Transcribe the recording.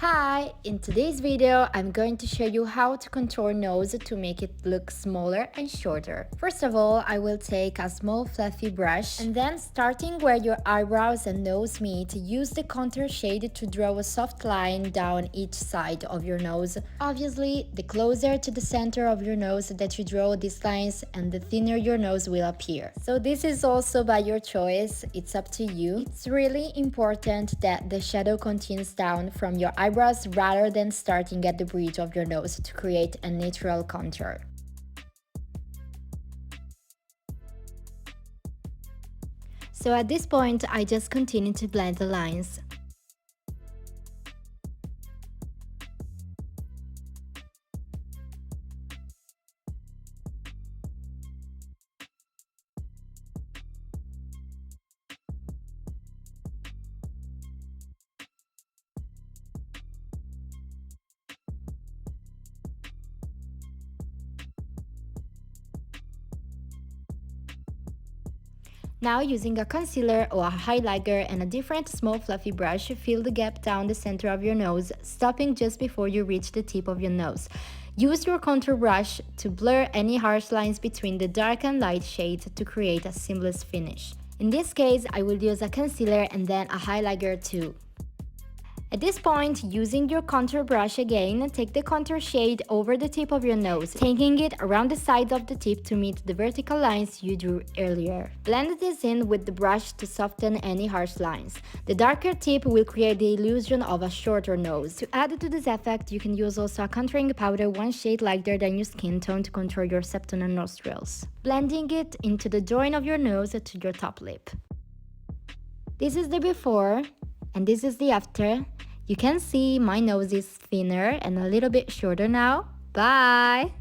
Hi! In today's video, I'm going to show you how to contour nose to make it look smaller and shorter. First of all, I will take a small fluffy brush and then starting where your eyebrows and nose meet, use the contour shade to draw a soft line down each side of your nose. Obviously, the closer to the center of your nose that you draw these lines and the thinner your nose will appear. So this is also by your choice, it's up to you. It's really important that the shadow continues down from your eyebrows rather than starting at the bridge of your nose to create a natural contour. So at this point, I just continue to blend the lines. Now, using a concealer or a highlighter and a different small fluffy brush, fill the gap down the center of your nose, stopping just before you reach the tip of your nose. Use your contour brush to blur any harsh lines between the dark and light shades to create a seamless finish. In this case, I will use a concealer and then a highlighter too. At this point, using your contour brush again, take the contour shade over the tip of your nose, taking it around the sides of the tip to meet the vertical lines you drew earlier. Blend this in with the brush to soften any harsh lines. The darker tip will create the illusion of a shorter nose. To add to this effect, you can use also a contouring powder one shade lighter than your skin tone to contour your septum and nostrils, blending it into the joint of your nose to your top lip. This is the before, and this is the after. You can see my nose is thinner and a little bit shorter now. Bye!